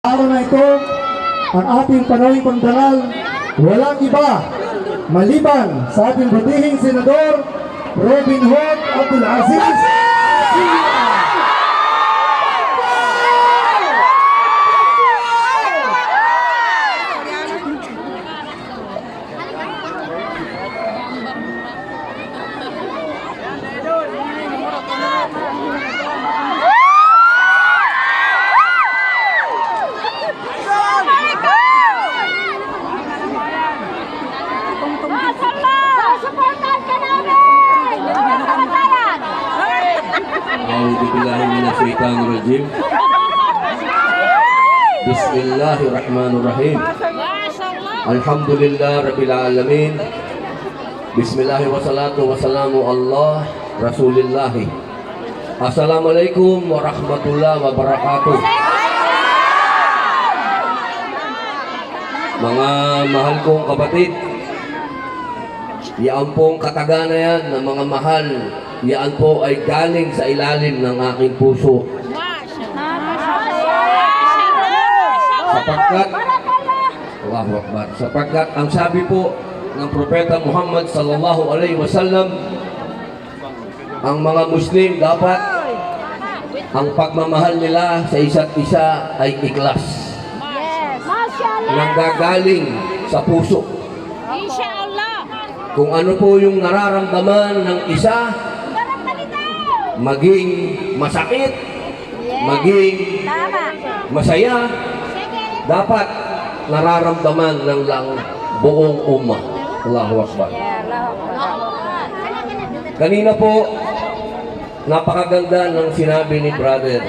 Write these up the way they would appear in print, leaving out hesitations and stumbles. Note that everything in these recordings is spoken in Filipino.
Araw na ito, ang ating panawing pagdaral, walang iba maliban sa ating butihing Senador Robin Hood Abdulaziz. Bismillahirrahmanirrahim. Bismillahirrahmanirrahim. Alhamdulillah Rabbil Alamin. Bismillahirrahmanirrahim. Wassalatu wassalamu Allah Rasulillahi. Assalamualaikum warahmatullahi wabarakatuh. Mga mahal kong kapatid, yan pong kataga na yan ng mga mahal, yan po ay galing sa ilalim ng aking puso. Sapagkat ang sabi po ng Propeta Muhammad sallallahu alaihi wasallam, ang mga Muslim dapat ang pagmamahal nila sa isa't isa ay ikhlas, nanggagaling sa puso. Kung ano po yung nararamdaman ng isa, maging masakit, maging masaya, dapat nararamdaman ng lang buong ummah. Allahu Akbar. Kanina po, napakaganda ng sinabi ni brother.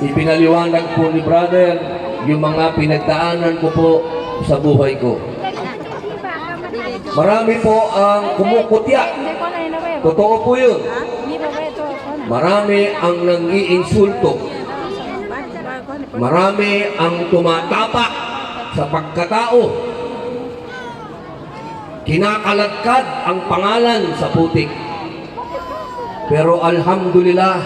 Ipinaliwanag po ni brother yung mga pinagdaanan ko po sa buhay ko. Marami po ang kumukutya. Totoo po yun. Marami ang nang-iinsulto. Marami ang tumatapak sa pagkatao. Kinakaladkad ang pangalan sa putik. Pero alhamdulillah,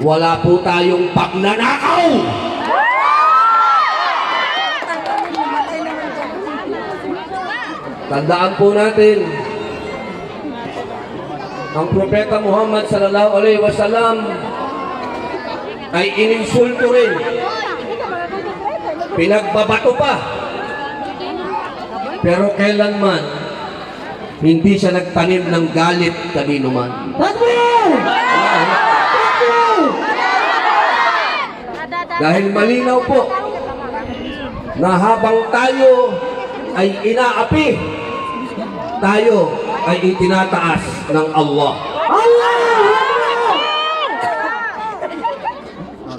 wala po tayong pagnanakaw. Tandaan po natin, ang Propeta Muhammad sallallahu alaihi wasallam ay ininsulto rin, pinagbabato pa, pero kailanman hindi siya nagtanim ng galit kanino man. Dahil malinaw po na habang tayo ay inaapi, tayo ay itinataas ng Allah.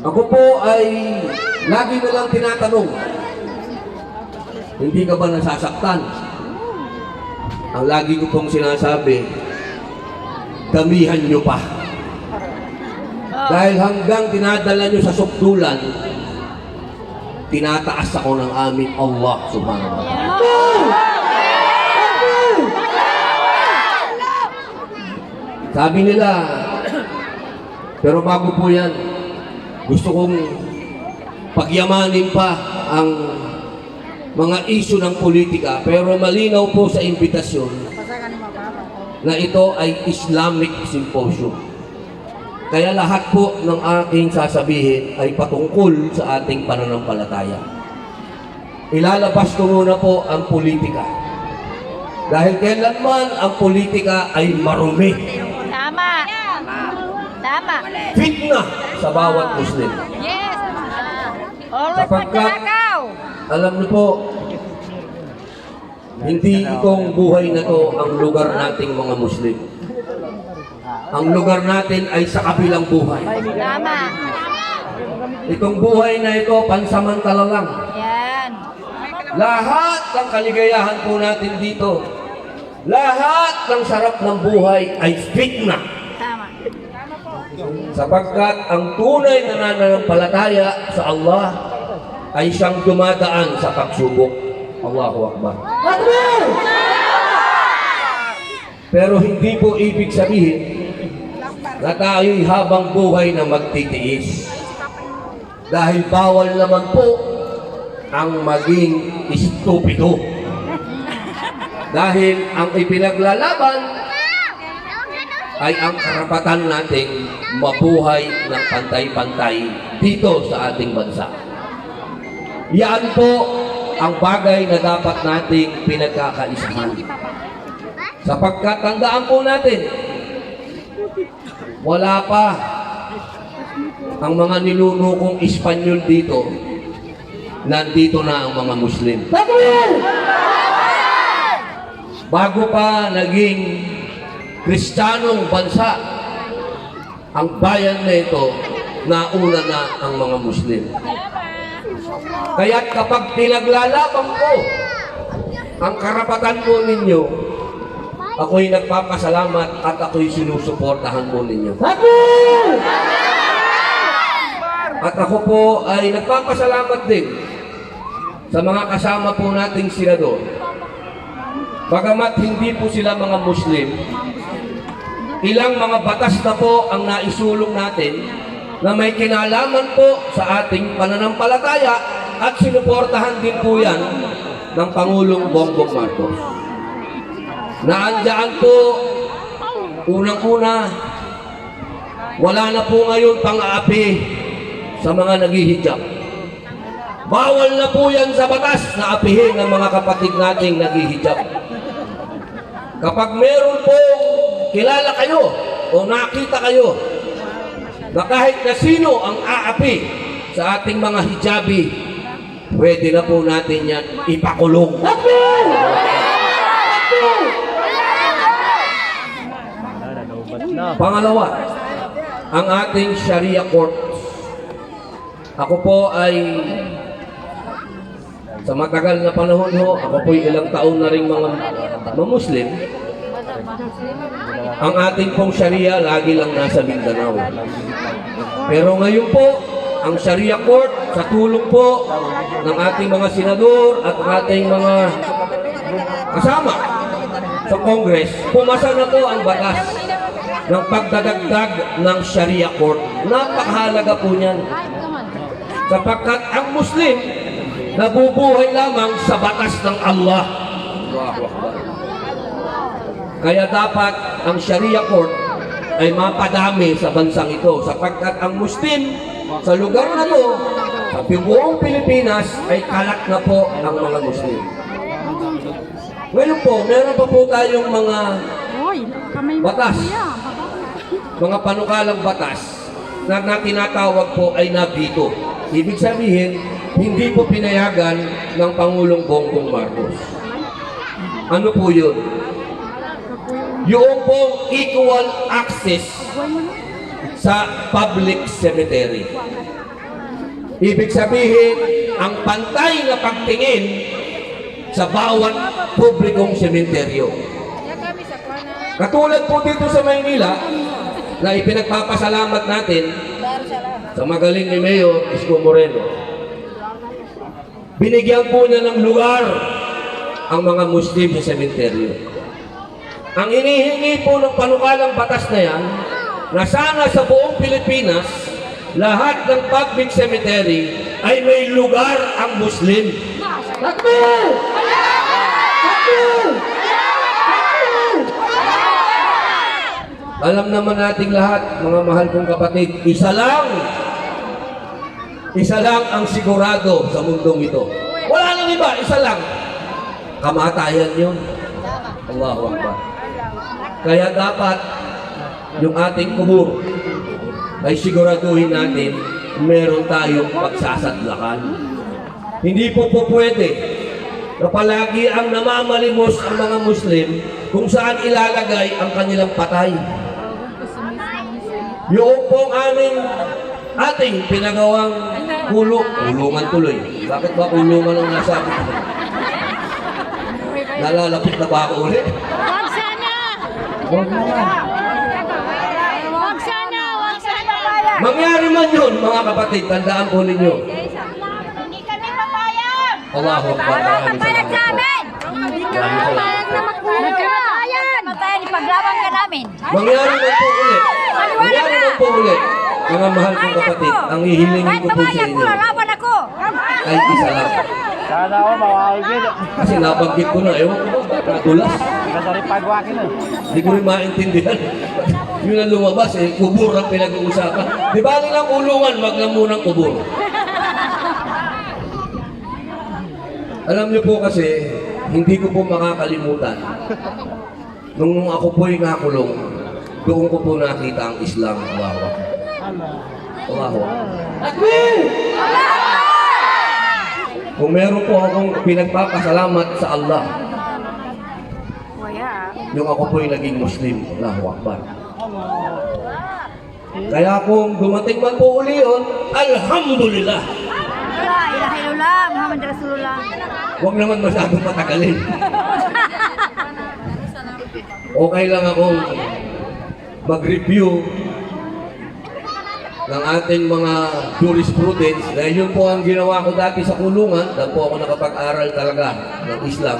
Ako po ay lagi na lang tinatanong, hindi ka ba nasasaktan? Ang lagi ko pong sinasabi, damihan nyo pa. Dahil hanggang tinadala nyo sa sukdulan, tinataas ako ng aming Allah subhanahu wa ta'ala. Sabi nila, pero bago po yan, gusto kong pagyamanin pa ang mga isyu ng politika, pero malinaw po sa imbitasyon na ito ay Islamic Symposium. Kaya lahat po ng aking sasabihin ay patungkol sa ating pananampalataya. Ilalabas ko muna po ang politika. Dahil kailanman ang politika ay marumi. Tama. Tama. Fitna sa bawat Muslim. Yes. Always Sapagkat, magkalakaw. alam niyo po, hindi itong buhay na to ang lugar nating mga Muslim. Ang lugar natin ay sa kabilang buhay. Tama. Itong buhay na ito, pansamantala lang. Yan. Lahat ng kaligayahan po natin dito, lahat ng sarap ng buhay ay fitna. Tama. Sapagkat ang tunay na nananampalataya sa Allah ay siyang dumadaan sa pagsubok. Allahu Akbar. Pero hindi po ibig sabihin na tayo'y habang buhay na magtitiis. Dahil bawal naman po ang maging estupido. Dahil ang ipinaglalaban ay ang karapatan nating mabuhay ng pantay-pantay dito sa ating bansa. Yan po ang bagay na dapat nating pinagkakaisahan. Sapagkat tandaan po natin, wala pa ang mga ninunukong Espanyol dito, nandito na ang mga Muslim. Bago pa naging Kristiyanong bansa, ang bayan na ito, nauna na ang mga Muslim. Kaya't kapag pinaglalaban ko ang karapatan po ninyo, ako'y nagpapasalamat at ako'y sinusuportahan po ninyo. At ako po ay nagpapasalamat din sa mga kasama po nating senador. Bagamat hindi po sila mga Muslim, ilang mga batas na po ang naisulong natin na may kinalaman po sa ating pananampalataya at sinuportahan din po yan ng Pangulong Bongbong Marcos. Naandyan po, unang-una, wala na po ngayon pang-aapi sa mga naghihijab. Bawal na po yan sa batas na apihin ng mga kapatid nating naghihijab. Kapag meron po kilala kayo o nakita kayo na kahit na sino ang aapi sa ating mga hijabi, pwede na po natin yan ipakulong. Pangalawa, ang ating Sharia Court. Ako po ay sa matagal na panahon ho, ako po ilang taon na rin mga Muslim. Ang ating pong Sharia lagi lang nasa Mindanao. Pero ngayon po, ang Sharia Court sa tulong po ng ating mga senador at ating mga kasama sa Congress, pumasa na po ang batas ng pagdadagdag ng Sharia Court. Napakahalaga po niyan. Sapagkat ang Muslim nabubuhay lamang sa batas ng Allah. Kaya dapat ang Sharia Court ay mapadami sa bansang ito sapagkat ang Muslim sa lugar na to, sa buong Pilipinas ay kalat na po ang mga Muslim. Ngayon po, meron pa po tayong mga batas, mga panukalang batas na tinatawag po ay nabito. Ibig sabihin, hindi po pinayagan ng Pangulong Bongbong Marcos. Ano po yun? Yung pong equal access sa public cemetery. Ibig sabihin, ang pantay na pagtingin sa bawat publikong sementeryo. Katulad po dito sa Maynila, na ipinagpapasalamat natin sa magaling ni Mayor Isko Moreno. Binigyan po niya ng lugar ang mga Muslim sa sementeryo. Ang inihingi po ng panukalang batas na yan, na sana sa buong Pilipinas, lahat ng public cemetery ay may lugar ang Muslim. Takbir! Takbir! Alam naman nating lahat, mga mahal kong kapatid, isa lang ang sigurado sa mundong ito. Wala nang iba, isa lang. Kamatayan yun. Allahu Akbar. Kaya dapat yung ating kubur ay siguraduhin natin meron tayong pagsasadlakan. Hindi po pwede na palagi ang namamalimos ang mga Muslim kung saan ilalagay ang kanilang patay. Yung pong ating pinagawang kulungan tuloy. Bakit ba kulungan ang nasabi ko? Nalalapit na ba ako ulit? Wag sana! Huwag na lang. Wag sana! Wag sana! Mangyari man yun, mga kapatid, tandaan po ninyo. Hindi kami papayag! Allahu Akbar. Maraming Papayag sa salamat. amin! Hindi kami papayag na magpapayag! Matayan, ipaglaban ka namin! Mangyari man po ulit. Mangyari man po ulit Mga mahal kong kapatid, ang hihilingin ko po sa inyo lalaban ako. ay isa lang. Sana ako mawagin. Kasi nabanggit ko na, ewan ko ba, nadulas. Kasi rin pagwakin eh. Hindi ko rin maintindihan. Yun ang lumabas eh, kubur ang pinag-uusapan. Di ba nilang kulungan, wag lang munang kubur. Alam niyo po kasi, hindi ko po makakalimutan. Nung ako po'y nakulong, doon ko po nakita ang Islam. Wow. Wow. Kung meron po akong pinagpapasalamat sa Allah, yung ako po'y naging Muslim. Allahu Akbar. Kaya kung dumating man po uli yun, Alhamdulillah. La ilaha illallah Muhammad Rasulullah. Huwag naman masyadong patagalin. Okay lang akong mag-review ng ating mga jurisprudence dahil yun po ang ginawa ko dati sa kulungan dahil po ako nakapag-aral talaga ng Islam.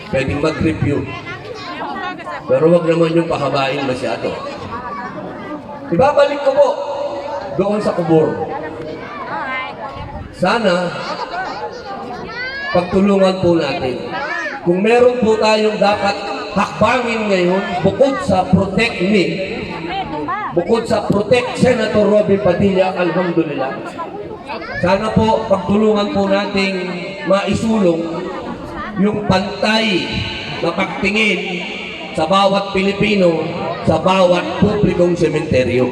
Pwedeng mag-review. Pero wag naman yung pahabain masyado. Ibabalik ko po doon sa kubur. Sana pagtulungan po natin. Kung meron po tayong dapat hakbangin ngayon, bukod sa Protect Me, bukod sa Protect Senator Robin Padilla, alhamdulillah. Sana po pagtulungan po nating maisulong yung pantay na pagtingin sa bawat Pilipino, sa bawat publikong sementeryo.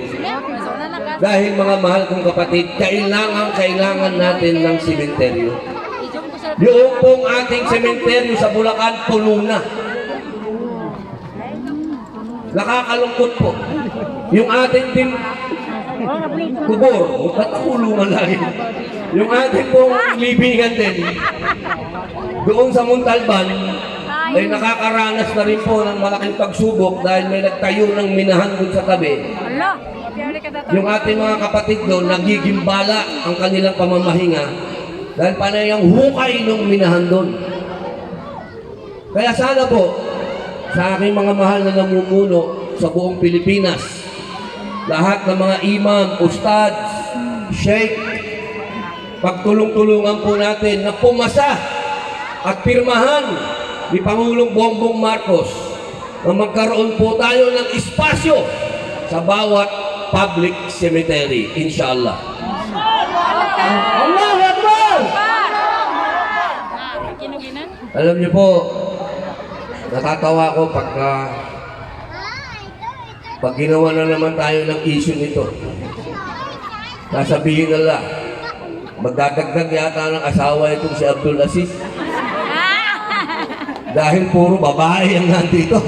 Dahil mga mahal kong kapatid, kailangan natin ng sementeryo. Yung pong ating sementeryo sa Bulacan, puno na. Nakakalungkot po. Yung ating din kubor, ba't kulungan lagi? Yung ating pong libingan din, doon sa Montalban, ay nakakaranas na rin po ng malaking pagsubok dahil may nagtayo ng minahan doon sa tabi. Yung ating mga kapatid doon, nagigimbala ang kanilang pamamahinga dahil panay ang hukay ng minahan doon. Kaya sana po, sa aking mga mahal na namumuno sa buong Pilipinas, lahat ng mga imam, ustad, sheikh, pagtulong-tulungan po natin na pumasa at pirmahan ni Pangulong Bongbong Marcos na magkaroon po tayo ng espasyo sa bawat public cemetery, inshallah. Allahu Akbar! Alam niyo po, natatawa ko pag ginawa na naman tayo ng issue nito. Sasabihin nila, magdadagdag yata ng asawa itong si Abdul Aziz. Dahil puro babae ang nandito.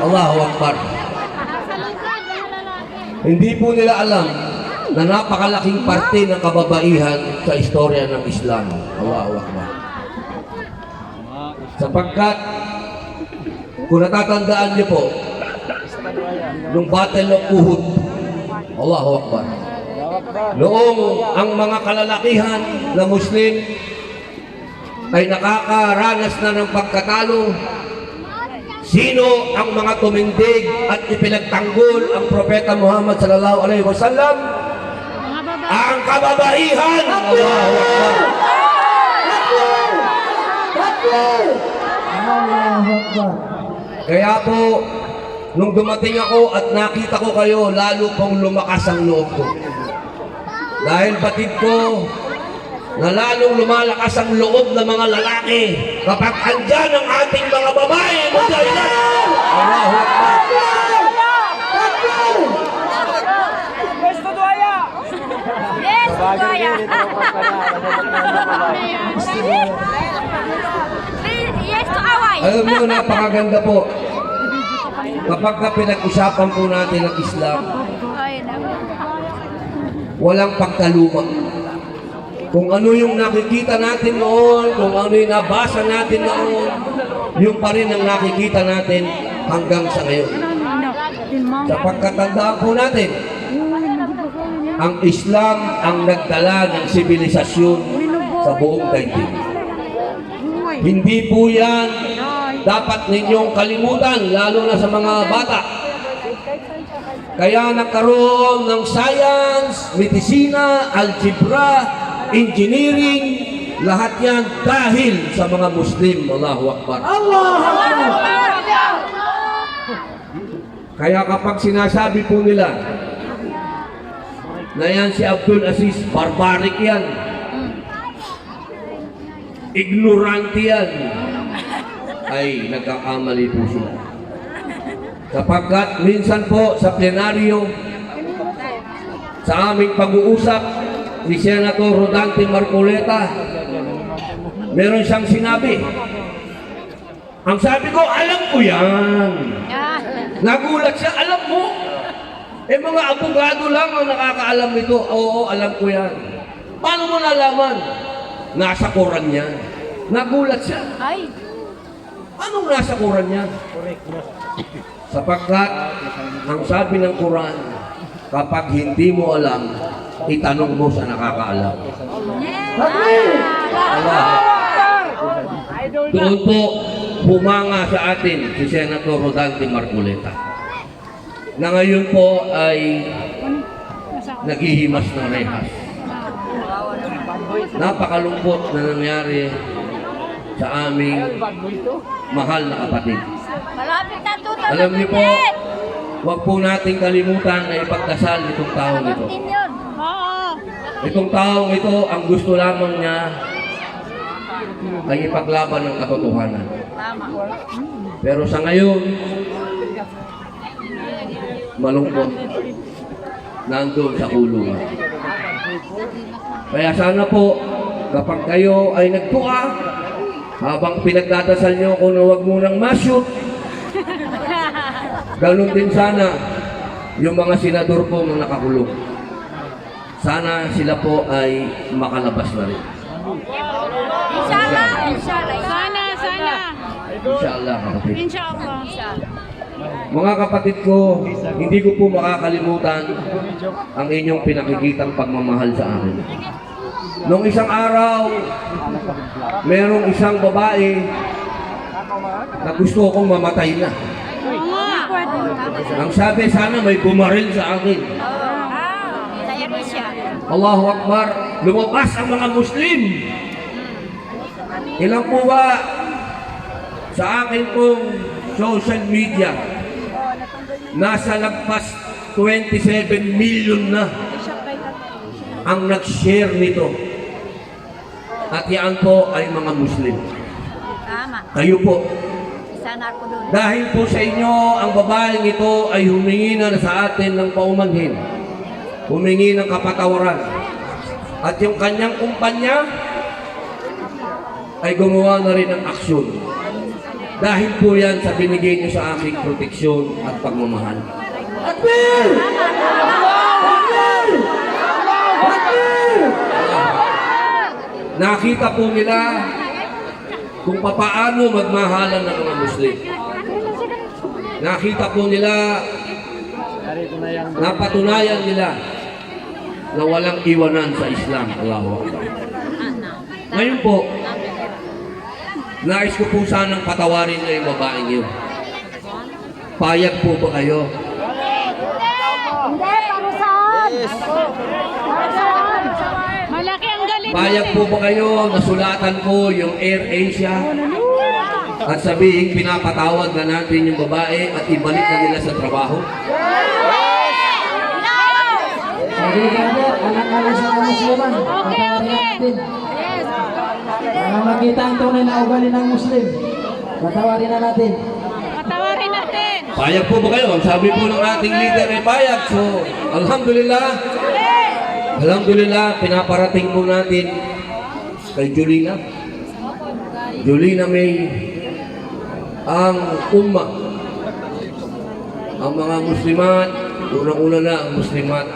Allahu Akbar. Hindi po nila alam na napakalaking parte ng kababaihan sa istorya ng Islam. Allahu Akbar. Sapagkat, kung natatandaan niyo po, nung Battle of Uhud, Allahu Akbar, noong ang mga kalalakihan na Muslim ay nakakaranas na ng pagkatalo, sino ang mga tumindig at ipinagtanggol ang Propeta Muhammad sallallahu alaihi wasallam? Ang kababaihan! Allahu Akbar! Allahu Akbar! Kaya po, nung dumating ako at nakita ko kayo, lalo pong lumakas ang loob ko. Dahil batid ko, na lalong lumalakas ang loob ng mga lalaki kapag andyan ang ating mga babae. Allahu Akbar! Yes, Kuya. Yes to away. Alam niyo, napakaganda po. Kapag ka pinag-usapan po natin ang Islam, walang pagkaluma. Kung ano yung nakikita natin noon, kung ano yung nabasa natin noon, yung pa rin ang nakikita natin hanggang sa ngayon. Sa pagkatandaan po natin, ang Islam ang nagdala ng sibilisasyon sa buong daigdig. Hindi po yan dapat ninyong kalimutan, lalo na sa mga bata. Kaya nagkaroon ng science, medisina, algebra, engineering, lahat yan dahil sa mga Muslim. Allahu Akbar. Kaya kapag sinasabi po nila na yan si Abdul Aziz, barbaric yan, ignorante yan, ay nagkakamali po sila. Sapagkat minsan po sa plenaryo, sa aming pag-uusap ni Senator Rodante Marcoleta, meron siyang sinabi. Ang sabi ko, alam ko yan. Nagulat siya, alam mo. Eh mga abogado lang ang nakakaalam nito. Oo, alam ko yan. Paano mo nalaman? Nasa Quran yan. Nagulat siya. Ay. Anong nasa Quran yan? Sapagkat ang sabi ng Quran, kapag hindi mo alam, itanong mo sa nakakaalam. Allah. Doon po humanga sa atin si Senator Rodante Marcoleta, na ngayon po ay naghihimas ng rehas. Napakalungkot na nangyari sa aming mahal na kapatid. Malapit na 2015. Alam niyo po, huwag po nating kalimutan na ipagdasal itong taong ito. Oo. Itong taong ito, ang gusto lamang niya ay ipaglaban ng katotohanan. Tama. Pero sa ngayon, malungkot, nandun sa kulungan. Kaya sana po, kapag kayo ay nagdua, habang pinagdadasal nyo kung huwag munang ma-shoot, ganun din sana yung mga senador po na nakakulong. Sana sila po ay makalabas na rin. Inshallah. Inshallah. Sana. Inshallah, kapatid. Inshallah. Mga kapatid ko, hindi ko po makakalimutan ang inyong pinakikitang pagmamahal sa akin. Noong isang araw, merong isang babae na gusto kong mamatay na. Ang sabi, sana may bumaril sa akin. Saya Risha. Allahu Akbar, lumabas ang mga Muslim. Ilang po ba sa akin pong social media, nasa lagpas 27 million na ang nag-share nito. At yan po ay mga Muslim. Tama. Kayo po. Isa na ako doon. Dahil po sa inyo, ang babaeng ito ay humingi na sa atin ng paumanhin. Humingi ng kapatawaran. At yung kanyang kumpanya ay gumawa na rin ng aksyon. Dahil po yan sa binigay niyo sa aking proteksyon at pagmamahal. Takbir! Takbir! Takbir! Nakita po nila kung papaano magmahalan ng mga Muslim. Nakita po nila, napatunayan nila na walang iwanan sa Islam. Allahu Akbar. Ngayon po, nais ko po sanang patawarin na yung babaeng yun. Payag po ba kayo? Hindi, para saan? Malaki ang galit Payag po ba kayo na sulatan ko yung Air Asia at sabihin pinapatawag na natin yung babae at ibalik na nila sa trabaho? Sabi ni Brother, anak-anak sa Musliman. Patawarin natin. Para makita ang tunay na ugali ng Muslim. Patawarin na natin. Patawarin natin. Payag po ba kayo? Ang sabi po ng ating leader ay payag. So, alhamdulillah, pinaparating po natin kay Julina. Julina May, ang umma, ang mga Muslimat, unang-una na ang Muslimat,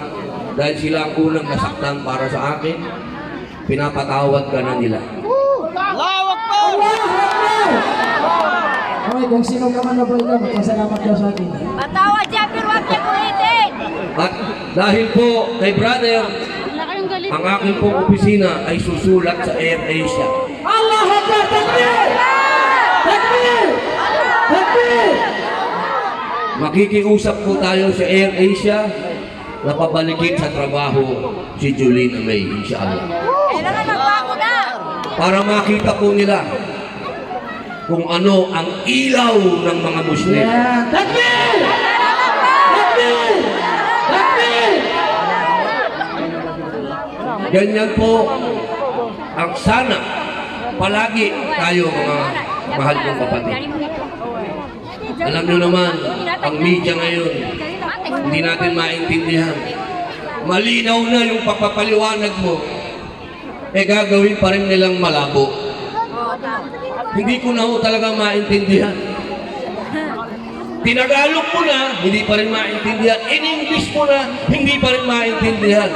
dahil sila ang unang nasaktan para sa akin, pinapatawad ka na nila. Allah Akbar! Okay, kung sino ka man na brother, magpasalamat ka sa akin. Patawad siya, pero huwag niya ulitin. At dahil po kay brother, Malaki ang galit. ang aking pong opisina ay susulat sa Air Asia. Allah Akbar! Takbir! Takbir! Takbir! Makikiusap po tayo sa Air Asia na pabalikin sa trabaho si Julina May, inshallah. Kailangan magbago na. Para makita po nila kung ano ang ilaw ng mga Muslim. Yan. Takbir! Takbir! Takbir! Ganyan po ang sana palagi tayo mga mahal kong kapatid. Alam nyo naman, ang media ngayon, hindi natin maintindihan. Malinaw na yung pagpapaliwanag mo, gagawin pa rin nilang malabo. Hindi ko na ho talaga maintindihan. Tinagalog mo na, hindi pa rin maintindihan. In English mo na, hindi pa rin maintindihan.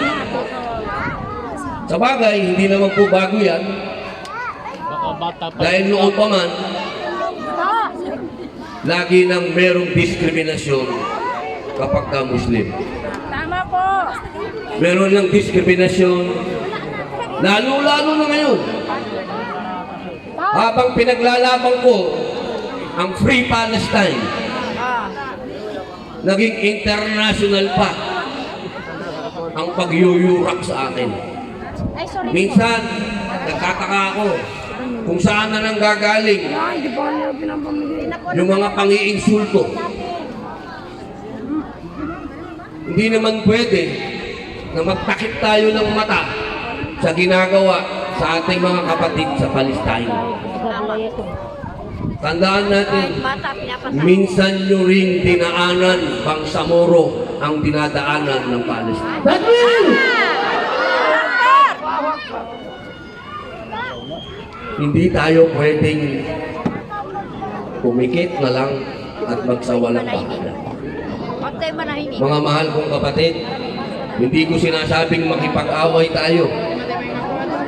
Sa bagay, hindi naman po bago yan. Dahil noon pa man, lagi nang merong diskriminasyon kapag ka Muslim. Tama po. Meron ng diskriminasyon, lalo-lalo na ngayon. Habang pinaglalaban ko ang Free Palestine, naging international pa ang pagyuyurak sa akin. Ay, sorry. Minsan, nagtataka ako kung saan na nang gagaling yung mga pangiinsulto. Hindi naman pwede na magtakip tayo ng mata sa ginagawa sa ating mga kapatid sa Palestine. Tandaan natin, minsan nyo ring dinaanan, Bangsamoro ang dinadaanan ng Palestine. Takbir! Hindi tayo pwedeng pumikit na lang at magsawalang bahala. Huwag tayo manahimik. Mga mahal kong kapatid, hindi ko sinasabing makipag-away tayo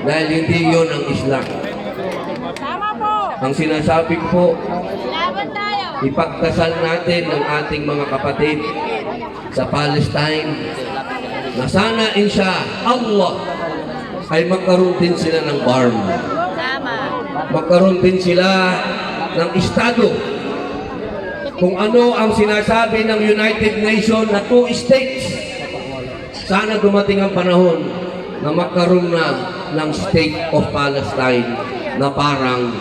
dahil hindi yon ang Islam. Tama po. Ang sinasabi ko, Laban tayo. ipagdasal natin ang ating mga kapatid sa Palestine na sana insya Allah ay magkaroon din sila ng farm. Tama. Magkaroon din sila ng estado. Kung ano ang sinasabi ng United Nations na 2 states, sana dumating ang panahon na magkaroon na ng State of Palestine na parang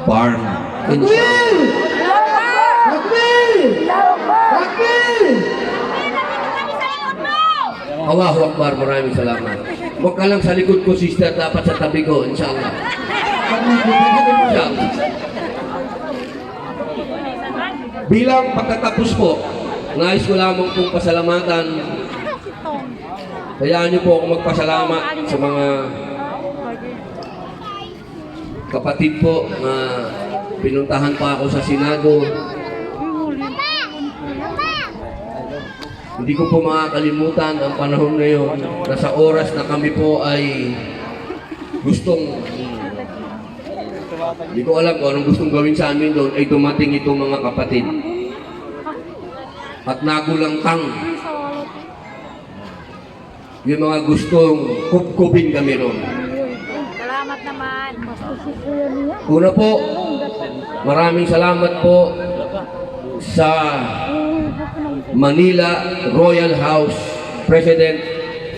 farm. Takbir! Takbir! Takbir! Allahu Akbar, maraming salamat. Huwag ka lang sa likod ko, sister, dapat sa tabi ko, inshallah. Inshallah. Bilang pagkatapos po, nais ko lamang pong pasalamatan. Hayaan niyo po ako magpasalamat sa mga kapatid po na pinuntahan pa ako sa Senado. Hindi ko po makakalimutan ang panahon na yun na sa oras na kami po ay gustong, hindi ko alam kung anong gustong gawin sa amin doon, ay dumating itong mga kapatid. At nagulangtang yung mga gustong kupkupin kami roon. Salamat naman. Una po, maraming salamat po sa Manila Royal House President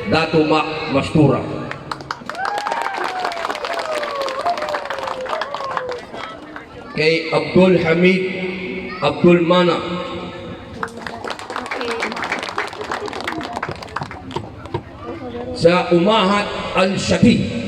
Dato Mac Mastura. Kay Abdul Hamid Abdul Mana. Sa Umahat Al-Shati.